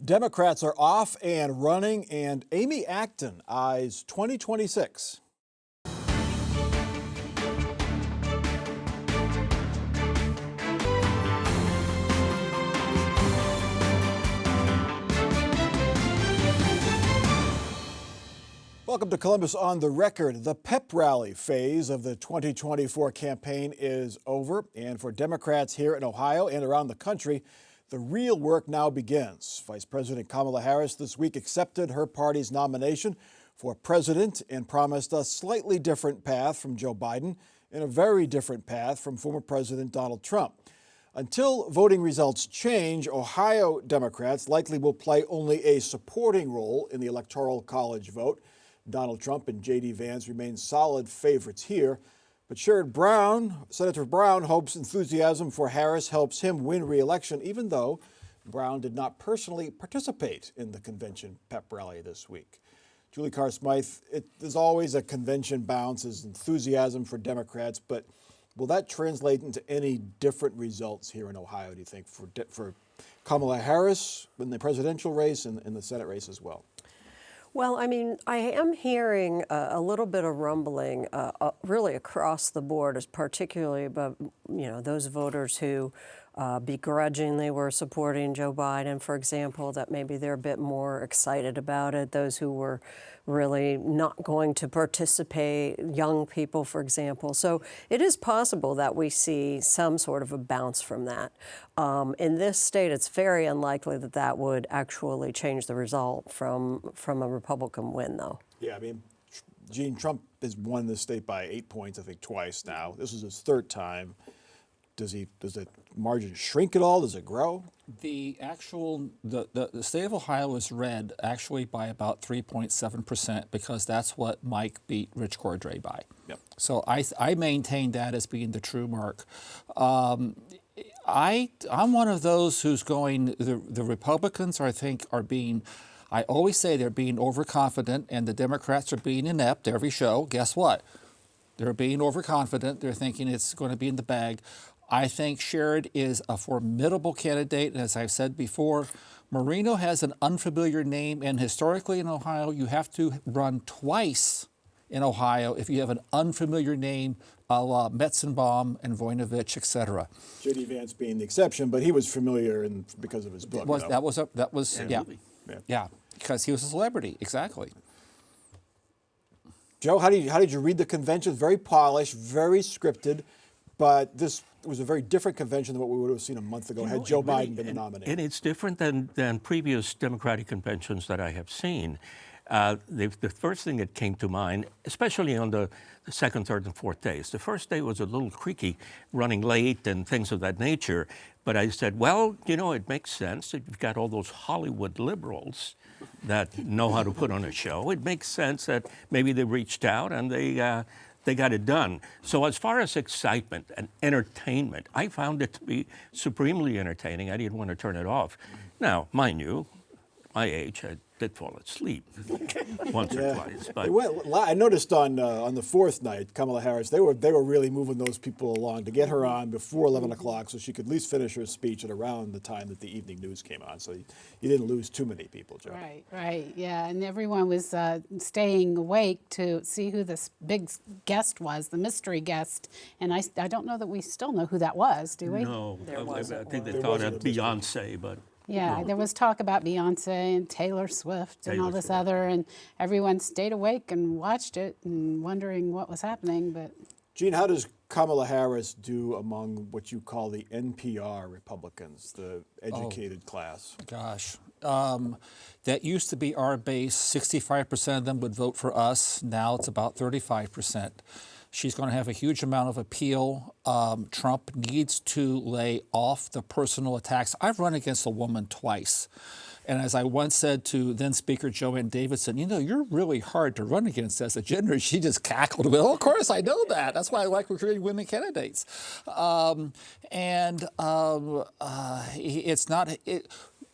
Democrats are off and running, and Amy Acton eyes 2026. Welcome to Columbus on the Record. The pep rally phase of the 2024 campaign is over, and for Democrats here in Ohio and around the country, the real work now begins. Vice President Kamala Harris this week accepted her party's nomination for president and promised a slightly different path from Joe Biden and a very different path from former President Donald Trump. Until voting results change, Ohio Democrats likely will play only a supporting role in the Electoral College vote. Donald Trump and J.D. Vance remain solid favorites here. But Senator Brown hopes enthusiasm for Harris helps him win re-election, even though Brown did not personally participate in the convention pep rally this week. Julie Carr-Smythe, there's always a convention bounce, there's enthusiasm for Democrats, but will that translate into any different results here in Ohio, do you think, for Kamala Harris in the presidential race and in the Senate race as well? Well, I mean, I am hearing a little bit of rumbling really across the board, as particularly about, those voters who begrudgingly were supporting Joe Biden, for example, that maybe they're a bit more excited about it. Those who were really not going to participate, young people, for example. So it is possible that we see some sort of a bounce from that. In this state, it's very unlikely that that would actually change the result from a Republican win, though. Yeah, I mean, Gene, Trump has won this state by 8 points, I think, twice now. This is his third time. Does the margin shrink at all? Does it grow? The state of Ohio is red actually by about 3.7% because that's what Mike beat Rich Cordray by. Yep. So I maintain that as being the true mark. I'm one of those who's going, the Republicans I always say they're being overconfident and the Democrats are being inept every show. Guess what? They're being overconfident. They're thinking it's going to be in the bag. I think Sherrod is a formidable candidate. And as I've said before, Marino has an unfamiliar name. And historically in Ohio, you have to run twice in Ohio if you have an unfamiliar name, a la Metzenbaum and Voinovich, etc. J.D. Vance being the exception, but he was familiar because of his book. Yeah, because he was a celebrity, exactly. Joe, how did you read the convention? Very polished, very scripted, but this was a very different convention than what we would have seen a month ago had Joe Biden been the nominee. And it's different than previous Democratic conventions that I have seen. The first thing that came to mind, especially on the second, third, and fourth days, the first day was a little creaky, running late and things of that nature. But I said, well, it makes sense that you've got all those Hollywood liberals that know how to put on a show. It makes sense that maybe they reached out and they got it done. So as far as excitement and entertainment, I found it to be supremely entertaining. I didn't want to turn it off. Now, mind you, my age, I did fall asleep once or twice. But I noticed on the fourth night, Kamala Harris, they were really moving those people along to get her on before 11 o'clock so she could at least finish her speech at around the time that the evening news came on. So you didn't lose too many people, Joe. Right, yeah. And everyone was staying awake to see who this big guest was, the mystery guest. And I don't know that we still know who that was, do we? No, I think they thought of Beyonce, but... Yeah, there was talk about Beyonce and Taylor Swift and all this other, and everyone stayed awake and watched it and wondering what was happening. But Gene, how does Kamala Harris do among what you call the NPR Republicans, the educated class? Gosh, that used to be our base. 65% of them would vote for us. Now it's about 35%. She's going to have a huge amount of appeal. Trump needs to lay off the personal attacks. I've run against a woman twice. And as I once said to then Speaker Joanne Davidson, you're really hard to run against as a gender. She just cackled. Well, of course, I know that. That's why I like recruiting women candidates.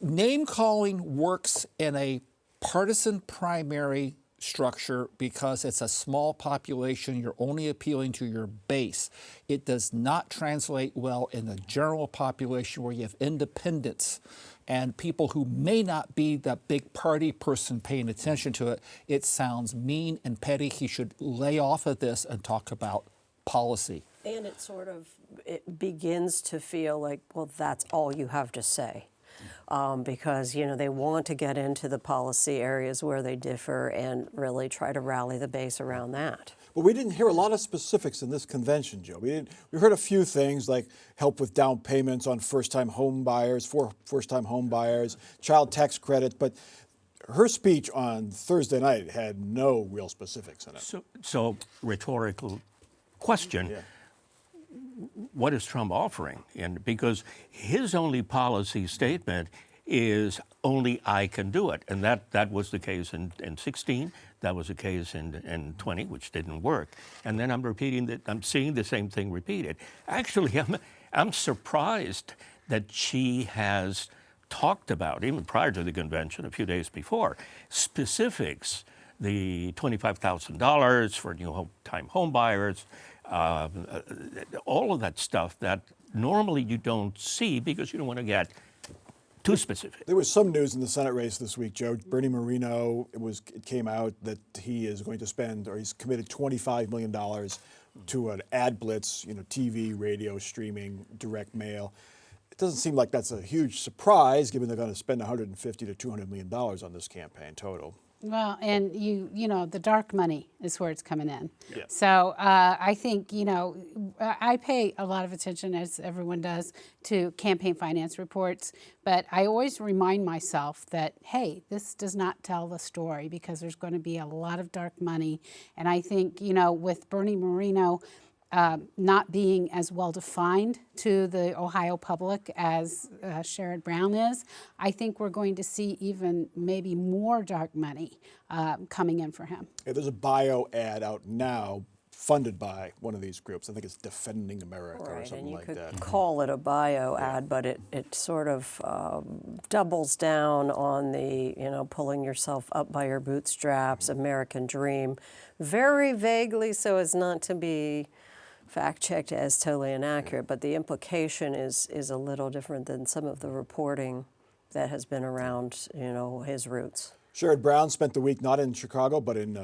Name calling works in a partisan primary structure because it's a small population. You're only appealing to your base. It does not translate well in the general population where you have independents and people who may not be the big party person paying attention to it, it sounds mean and petty. He should lay off of this and talk about policy. And it begins to feel like, well, that's all you have to say. Because, they want to get into the policy areas where they differ and really try to rally the base around that. But we didn't hear a lot of specifics in this convention, Joe. We heard a few things like help with down payments on first-time home buyers, for first-time home buyers, child tax credit, but her speech on Thursday night had no real specifics in it. So rhetorical question. Yeah. What is Trump offering? And because his only policy statement is only I can do it. And that was the case in 16. That was the case in 20, which didn't work. And then I'm seeing the same thing repeated. Actually, I'm surprised that she has talked about, even prior to the convention, a few days before, specifics, the $25,000 for new-time home buyers, all of that stuff that normally you don't see because you don't want to get too specific. There was some news in the Senate race this week, Joe. Bernie Moreno, it came out that he is going to spend, or he's committed $25 million to an ad blitz, TV, radio, streaming, direct mail. It doesn't seem like that's a huge surprise, given they're going to spend $150 to $200 million on this campaign total. Well, and the dark money is where it's coming in. Yeah. So I think, I pay a lot of attention, as everyone does, to campaign finance reports. But I always remind myself that, hey, this does not tell the story because there's going to be a lot of dark money. And I think, with Bernie Moreno not being as well defined to the Ohio public as Sherrod Brown is, I think we're going to see even maybe more dark money coming in for him. Yeah, there's a bio ad out now funded by one of these groups. I think it's Defending America or something like that. And you could call it a bio ad, but it sort of doubles down on the, pulling yourself up by your bootstraps, American dream, very vaguely so as not to be fact-checked as totally inaccurate, but the implication is a little different than some of the reporting that has been around, his roots. Sherrod Brown spent the week not in Chicago, but in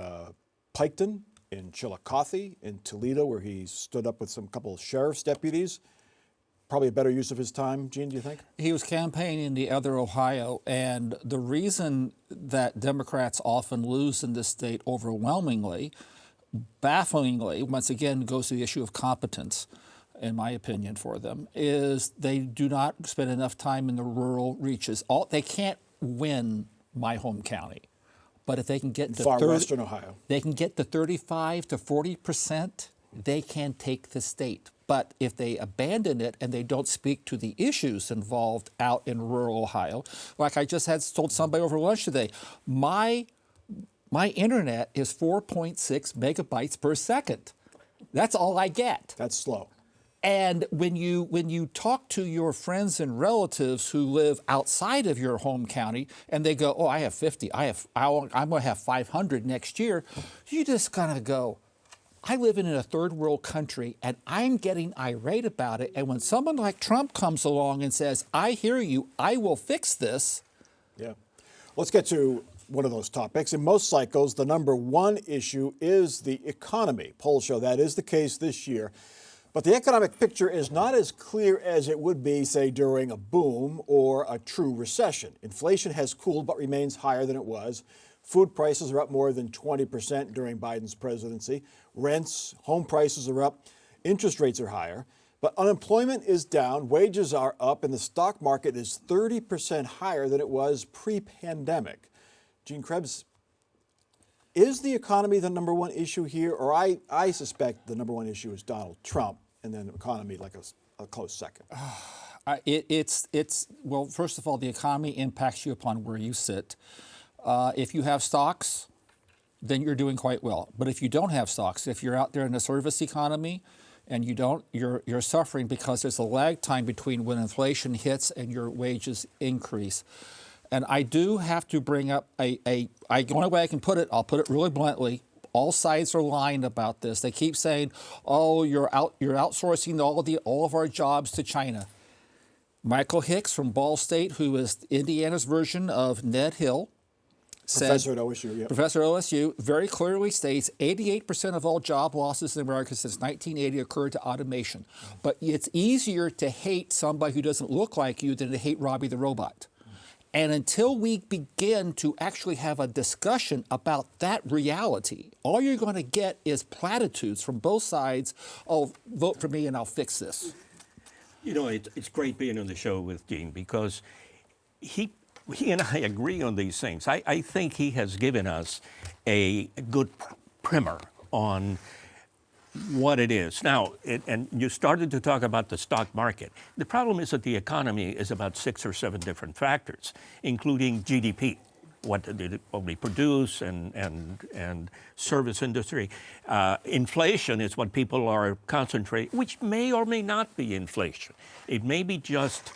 Piketon, in Chillicothe, in Toledo, where he stood up with couple of sheriff's deputies. Probably a better use of his time, Gene, do you think? He was campaigning in the other Ohio, and the reason that Democrats often lose in this state overwhelmingly, bafflingly, once again, goes to the issue of competence, in my opinion, for them, is they do not spend enough time in the rural reaches. They can't win my home county, but if they can get to Far western Ohio, they can get to 35 to 40%, they can take the state. But if they abandon it and they don't speak to the issues involved out in rural Ohio, like I just told somebody over lunch today, my internet is 4.6 megabytes per second. That's all I get. that's slow. And when you talk to your friends and relatives who live outside of your home county, and they go, "Oh, I have 50. I'm going to have 500 next year," you just kind of go, "I live in a third world country, and I'm getting irate about it." And when someone like Trump comes along and says, "I hear you. I will fix this," Yeah. Let's get to one of those topics. In most cycles, the number one issue is the economy. Polls show that is the case this year. But the economic picture is not as clear as it would be, say, during a boom or a true recession. Inflation has cooled but remains higher than it was. Food prices are up more than 20% during Biden's presidency. Rents, home prices are up. Interest rates are higher. But unemployment is down, wages are up, and the stock market is 30% higher than it was pre-pandemic. Gene Krebs, is the economy the number one issue here? Or I suspect the number one issue is Donald Trump, and then the economy like a close second. Well, first of all, the economy impacts you upon where you sit. If you have stocks, then you're doing quite well. But if you don't have stocks, if you're out there in a service economy and you don't, you're suffering because there's a lag time between when inflation hits and your wages increase. And I do have to bring up the only way I can put it, I'll put it really bluntly. All sides are lying about this. They keep saying, "Oh, you're outsourcing all of our jobs to China." Michael Hicks from Ball State, who is Indiana's version of Ned Hill, Professor at OSU, yeah. Professor at OSU very clearly states 88% of all job losses in America since 1980 occurred to automation. But it's easier to hate somebody who doesn't look like you than to hate Robbie the robot. And until we begin to actually have a discussion about that reality, all you're going to get is platitudes from both sides. Oh, vote for me and I'll fix this. You know, it's great being on the show with Gene because he and I agree on these things. I think he has given us a good primer on what it is. Now, and you started to talk about the stock market. The problem is that the economy is about 6 or 7 different factors, including GDP, what we produce and service industry. Inflation is what people are concentrating, which may or may not be inflation. It may be just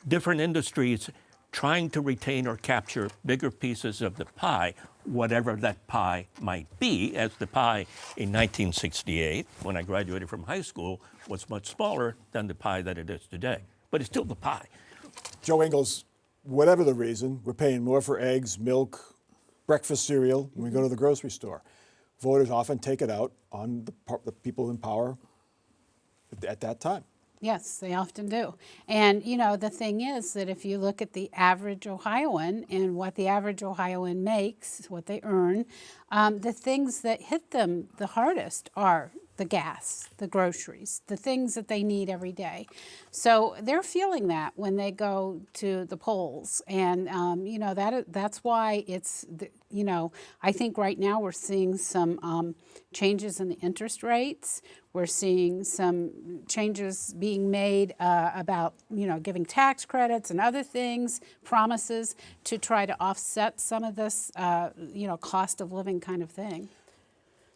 different industries trying to retain or capture bigger pieces of the pie, whatever that pie might be, as the pie in 1968, when I graduated from high school, was much smaller than the pie that it is today. But it's still the pie. Joe Ingles, whatever the reason, we're paying more for eggs, milk, breakfast cereal when we go to the grocery store. Voters often take it out on the people in power at that time. Yes, they often do. And, you know, the thing is that if you look at the average Ohioan and what the average Ohioan makes, what they earn, the things that hit them the hardest are the gas, the groceries, the things that they need every day. So they're feeling that when they go to the polls. And, you know, that's why it's, you know, I think right now we're seeing some changes in the interest rates. We're seeing some changes being made about, you know, giving tax credits and other things, promises to try to offset some of this, you know, cost of living kind of thing.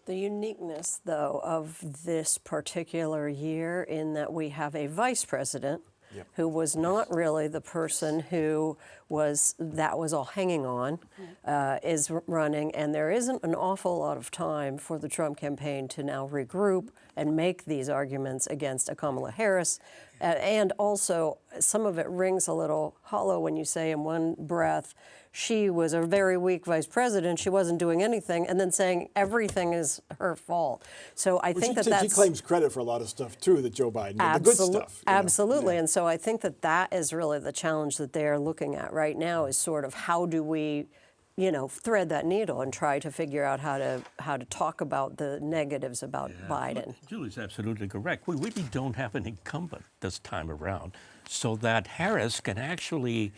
The uniqueness, though, of this particular year in that we have a vice president who was not really the person who was all hanging on, is running, and there isn't an awful lot of time for the Trump campaign to now regroup and make these arguments against a Kamala Harris. And also, some of it rings a little hollow when you say in one breath, she was a very weak vice president, she wasn't doing anything, and then saying everything is her fault. So I think that's... She claims credit for a lot of stuff, too, that Joe Biden did, the good stuff. Absolutely, and so I think that is really the challenge that they're looking at right now is sort of how do we, you know, thread that needle and try to figure out how to talk about the negatives about Biden. Julie's absolutely correct. We really don't have an incumbent this time around, so that Harris can actually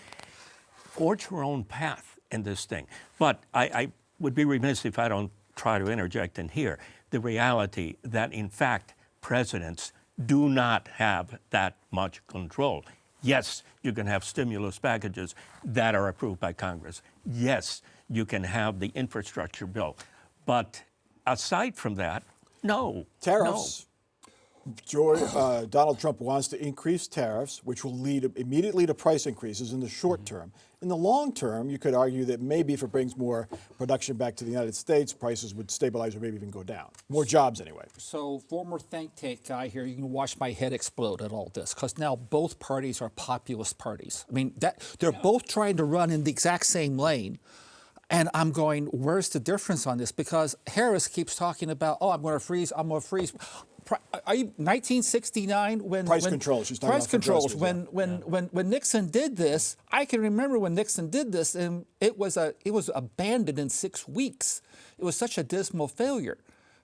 forge her own path in this thing. But I would be remiss if I don't try to interject in here the reality that, in fact, presidents do not have that much control. Yes, you can have stimulus packages that are approved by Congress. Yes, you can have the infrastructure bill. But aside from that, no. Tariffs. Donald Trump wants to increase tariffs, which will lead immediately to price increases in the short term. In the long term, you could argue that maybe if it brings more production back to the United States, prices would stabilize or maybe even go down. More jobs, anyway. So, former think tank guy here, you can watch my head explode at all this, because now both parties are populist parties. I mean, they're both trying to run in the exact same lane. And I'm going, where's the difference on this? Because Harris keeps talking about, oh, I'm going to freeze. Are you 1969 when price controls? She's talking price about controls. When Nixon did this, I can remember when Nixon did this, and it was abandoned in 6 weeks. It was such a dismal failure.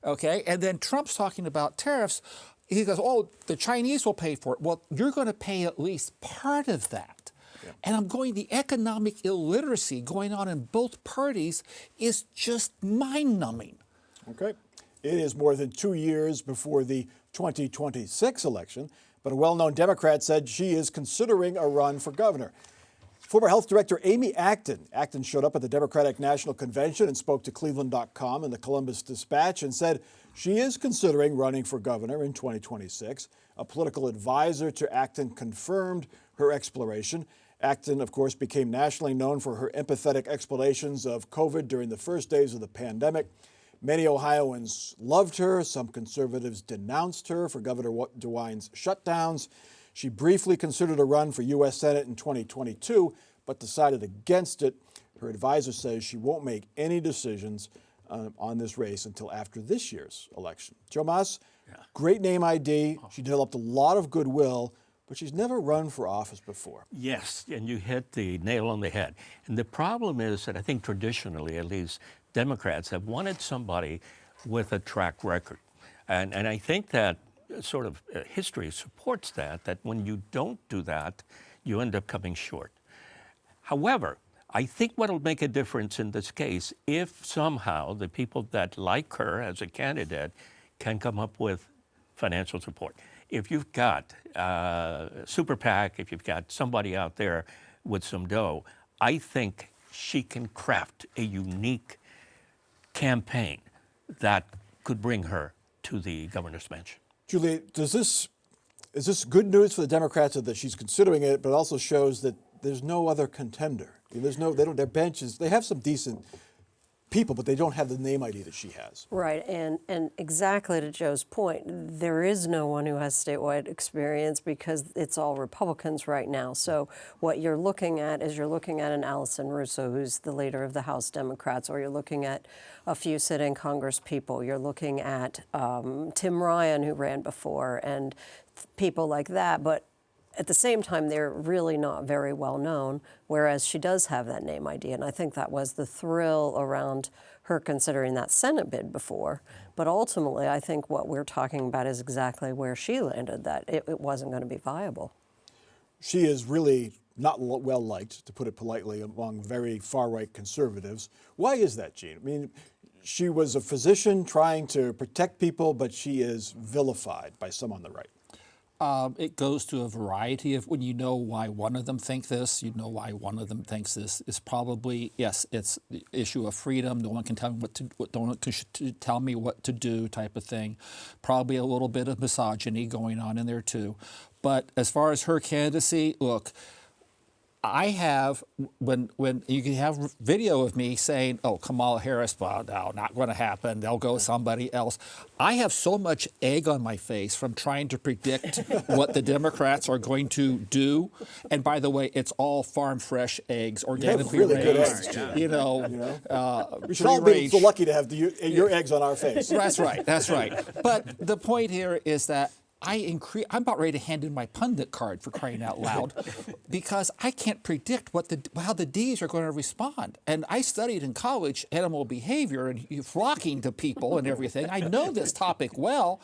Okay, and then Trump's talking about tariffs. He goes, oh, the Chinese will pay for it. Well, you're going to pay at least part of that. Yeah. And I'm going, the economic illiteracy going on in both parties is just mind-numbing. Okay. It is more than 2 years before the 2026 election, but a well-known Democrat said she is considering a run for governor. Former Health Director Amy Acton showed up at the Democratic National Convention and spoke to Cleveland.com and the Columbus Dispatch and said she is considering running for governor in 2026. A political advisor to Acton confirmed her exploration. Acton, of course, became nationally known for her empathetic explanations of COVID during the first days of the pandemic. Many Ohioans loved her. Some conservatives denounced her for Governor DeWine's shutdowns. She briefly considered a run for U.S. Senate in 2022, but decided against it. Her advisor says she won't make any decisions on this race until after this year's election. Joe Mas, great name ID. She developed a lot of goodwill, but she's never run for office before. Yes, and you hit the nail on the head. And the problem is that I think traditionally, at least, Democrats have wanted somebody with a track record. And I think that sort of history supports that when you don't do that, you end up coming short. However, I think what will make a difference in this case, if somehow the people that like her as a candidate can come up with financial support. If you've got Super PAC, if you've got somebody out there with some dough, I think she can craft a unique campaign that could bring her to the governor's mansion. Julie, is this good news for the Democrats that she's considering it, but it also shows that there's no other contender? I mean, their benches, they have some decent people, but they don't have the name ID that she has. Right, and exactly to Joe's point, there is no one who has statewide experience because it's all Republicans right now. So what you're looking at is an Allison Russo, who's the leader of the House Democrats, or you're looking at a few sitting Congress people. You're looking at Tim Ryan, who ran before, and people like that. But at the same time, they're really not very well known, whereas she does have that name ID. And I think that was the thrill around her considering that Senate bid before. But ultimately, I think what we're talking about is exactly where she landed, that it wasn't going to be viable. She is really not well liked, to put it politely, among very far-right conservatives. Why is that, Gene? I mean, she was a physician trying to protect people, but she is vilified by some on the right. It goes to a variety of, when you know why one of them think this, you know why one of them thinks this is probably, yes, it's the issue of freedom. No one can tell me no one can tell me what to do type of thing. Probably a little bit of misogyny going on in there too. But as far as her candidacy, look, I have, when you can have video of me saying, oh, Kamala Harris, well, no, not going to happen. They'll go somebody else. I have so much egg on my face from trying to predict what the Democrats are going to do. And by the way, it's all farm fresh eggs, organically really raised. good eggs, too. We should all be so lucky to have your eggs on our face. That's right. That's right. But the point here is that I'm about ready to hand in my pundit card, for crying out loud, because I can't predict how the Ds are going to respond. And I studied in college animal behavior and flocking to people and everything. I know this topic well.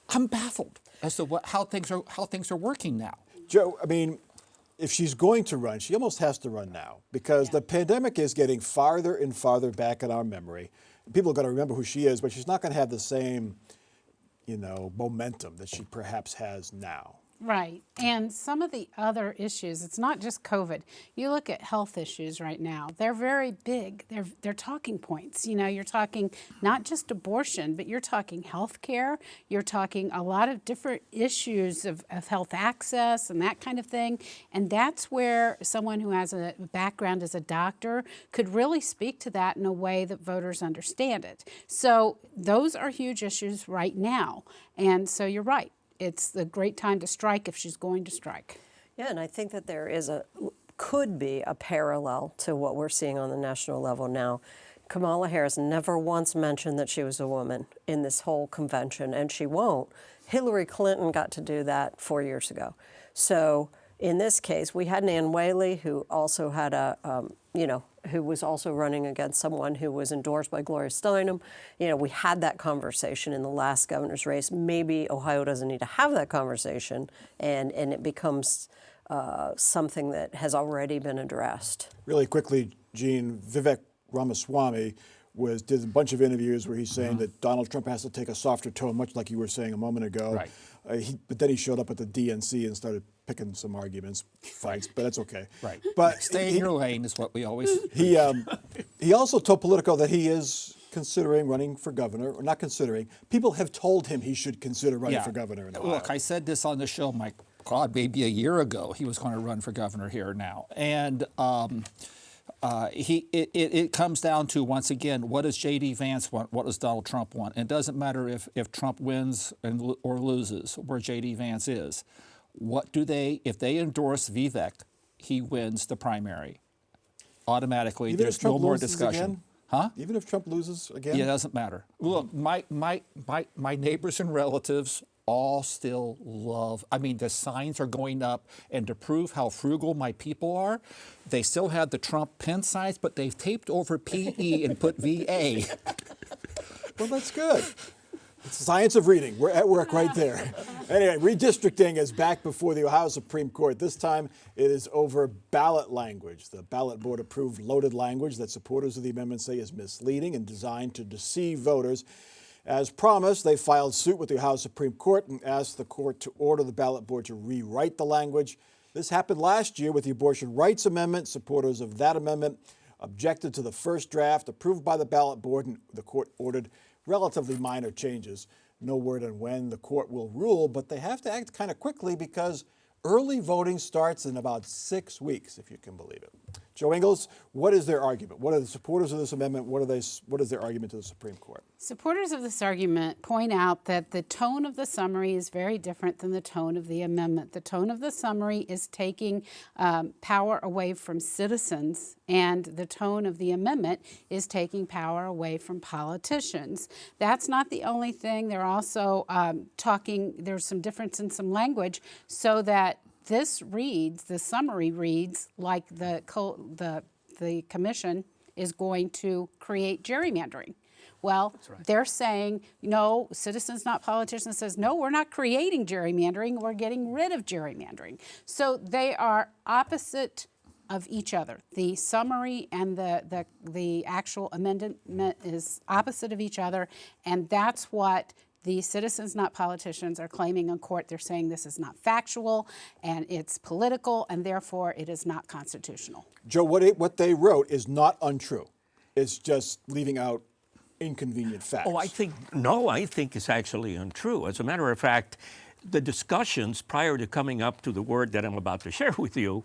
I'm baffled as to how things are working now. Joe, I mean, if she's going to run, she almost has to run now, because the pandemic is getting farther and farther back in our memory. People are going to remember who she is, but she's not going to have the same momentum that she perhaps has now. Right. And some of the other issues, it's not just COVID. You look at health issues right now, they're very big. They're talking points. You're talking not just abortion, but you're talking health care. You're talking a lot of different issues of health access and that kind of thing. And that's where someone who has a background as a doctor could really speak to that in a way that voters understand it. So those are huge issues right now. And so you're right. It's the great time to strike if she's going to strike. Yeah, and I think that could be a parallel to what we're seeing on the national level now. Kamala Harris never once mentioned that she was a woman in this whole convention, and she won't. Hillary Clinton got to do that 4 years ago. So in this case, we had Nan Whaley, who also had who was also running against someone who was endorsed by Gloria Steinem. We had that conversation in the last governor's race. Maybe Ohio doesn't need to have that conversation, and it becomes something that has already been addressed. Really quickly, Gene, Vivek Ramaswamy did a bunch of interviews where he's saying that Donald Trump has to take a softer tone, much like you were saying a moment ago. Right. But then he showed up at the DNC and started picking some fights, but that's okay. Right. But Stay in your lane is what we always. He also told Politico that he is considering running for governor, or not considering. People have told him he should consider running for governor in Ohio. Look, I said this on the show, my God, maybe a year ago, he was going to run for governor here now. And it comes down to, once again, what does J.D. Vance want? What does Donald Trump want? And it doesn't matter if Trump wins or loses, where J.D. Vance is. What do they, if they endorse Vivek, he wins the primary. Automatically, Even if there's Trump no more loses discussion. again? Huh? Even if Trump loses again? Yeah, it doesn't matter. Look, my neighbors and relatives all still love, I mean, the signs are going up, and to prove how frugal my people are, they still have the Trump pen signs, but they've taped over PE and put VA. Well, that's good. It's the science of reading. We're at work right there. Anyway, redistricting is back before the Ohio Supreme Court. This time it is over ballot language. The ballot board approved loaded language that supporters of the amendment say is misleading and designed to deceive voters. As promised, they filed suit with the Ohio Supreme Court and asked the court to order the ballot board to rewrite the language. This happened last year with the abortion rights amendment. Supporters of that amendment objected to the first draft approved by the ballot board, and the court ordered relatively minor changes. No word on when the court will rule, but they have to act kind of quickly because early voting starts in about 6 weeks, if you can believe it. Joe Ingles, what is their argument? What are the supporters of this amendment? What is their argument to the Supreme Court? Supporters of this argument point out that the tone of the summary is very different than the tone of the amendment. The tone of the summary is taking power away from citizens, and the tone of the amendment is taking power away from politicians. That's not the only thing. They're also there's some difference in some language so that this reads, the summary reads like the commission is going to create gerrymandering. Well, they're saying, no, citizens, not politicians, says, no, we're not creating gerrymandering, we're getting rid of gerrymandering. So they are opposite of each other. The summary and the actual amendment is opposite of each other, and that's what the citizens, not politicians, are claiming in court. They're saying this is not factual and it's political, and therefore it is not constitutional. Joe, what they wrote is not untrue. It's just leaving out inconvenient facts. Oh, I think it's actually untrue. As a matter of fact, the discussions prior to coming up to the word that I'm about to share with you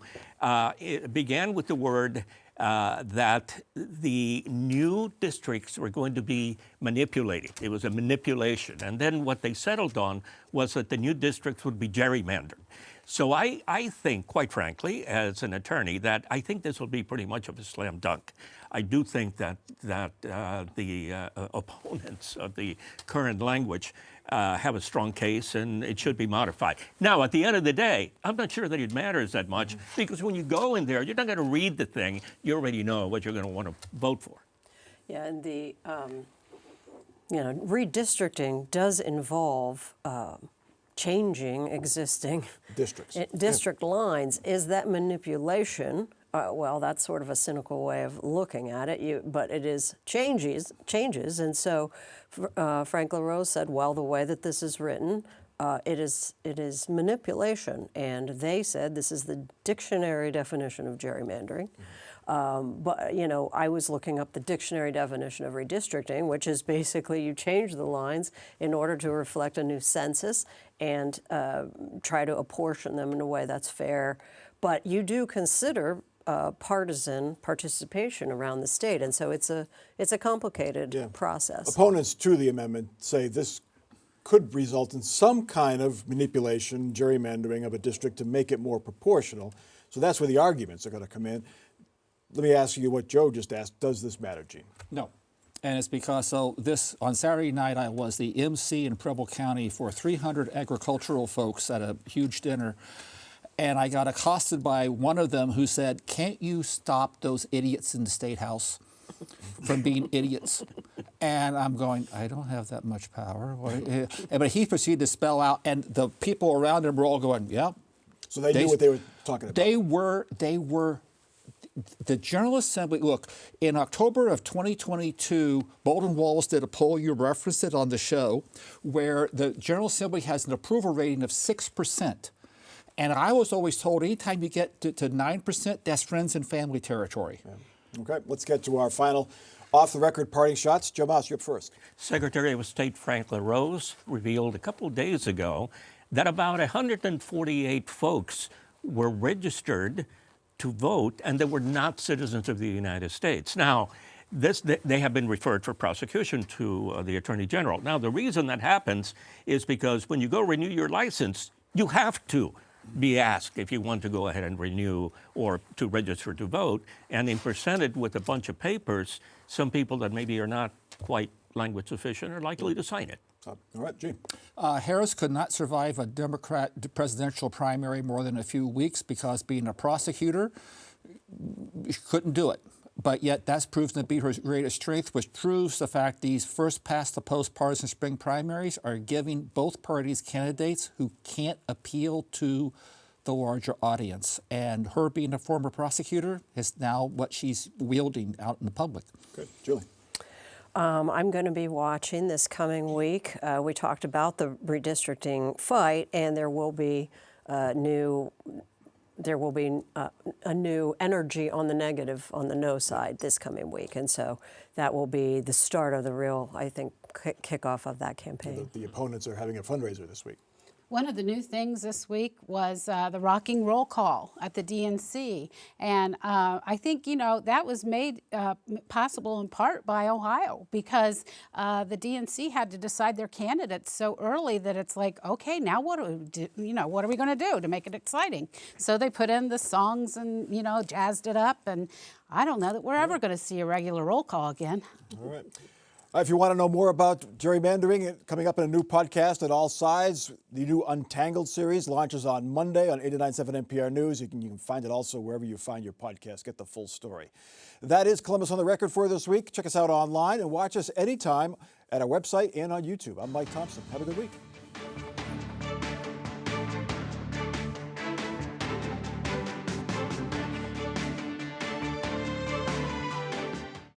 it began with the word that the new districts were going to be manipulated. It was a manipulation. And then what they settled on was that the new districts would be gerrymandered. So I think, quite frankly, as an attorney, that I think this will be pretty much of a slam dunk. I do think that the opponents of the current language have a strong case, and it should be modified. Now, at the end of the day, I'm not sure that it matters that much, because when you go in there, you're not going to read the thing. You already know what you're going to want to vote for. Yeah, and the redistricting does involve changing existing district lines. Is that manipulation? Well, that's sort of a cynical way of looking at it, but it is changes. And so Frank LaRose said, well, the way that this is written, it is manipulation. And they said this is the dictionary definition of gerrymandering. But, I was looking up the dictionary definition of redistricting, which is basically you change the lines in order to reflect a new census and try to apportion them in a way that's fair. But you do consider partisan participation around the state, and so it's a complicated process. Opponents to the amendment say this could result in some kind of manipulation, gerrymandering of a district to make it more proportional. So that's where the arguments are going to come in. Let me ask you what Joe just asked. Does this matter, Gene? No. And it's because on Saturday night, I was the MC in Preble County for 300 agricultural folks at a huge dinner. And I got accosted by one of them who said, can't you stop those idiots in the State House from being idiots? And I'm going, I don't have that much power. But he proceeded to spell out, and the people around him were all going, yeah. So they knew what they were talking about. They were, the General Assembly, look, in October of 2022, Bolden Walls did a poll, you referenced it on the show, where the General Assembly has an approval rating of 6%. And I was always told anytime you get to 9%, that's friends and family territory. Yeah. Okay, let's get to our final off-the-record parting shots. Joe Moss, you're up first. Secretary of State Frank LaRose revealed a couple of days ago that about 148 folks were registered to vote, and they were not citizens of the United States. Now, they have been referred for prosecution to the Attorney General. Now, the reason that happens is because when you go renew your license, you have to be asked if you want to go ahead and renew or to register to vote, and then presented with a bunch of papers, some people that maybe are not quite language sufficient are likely to sign it. All right, Gene. Harris could not survive a Democrat presidential primary more than a few weeks because being a prosecutor, she couldn't do it. But yet that's proven to be her greatest strength, which proves the fact these first past the post partisan spring primaries are giving both parties candidates who can't appeal to the larger audience. And her being a former prosecutor is now what she's wielding out in the public. Good. Julie. I'm going to be watching this coming week. We talked about the redistricting fight, and there will be a new energy on the negative, on the no side this coming week. And so that will be the start of the real, I think, kickoff of that campaign. The opponents are having a fundraiser this week. One of the new things this week was the rocking roll call at the DNC. And I think, that was made possible in part by Ohio, because the DNC had to decide their candidates so early that it's like, okay, now what do we do? What are we going to do to make it exciting? So they put in the songs and, jazzed it up. And I don't know that we're ever going to see a regular roll call again. All right. If you want to know more about gerrymandering, coming up in a new podcast at All Sides, the new Untangled series launches on Monday on 89.7 NPR News. You can find it also wherever you find your podcast. Get the full story. That is Columbus on the Record for this week. Check us out online and watch us anytime at our website and on YouTube. I'm Mike Thompson. Have a good week.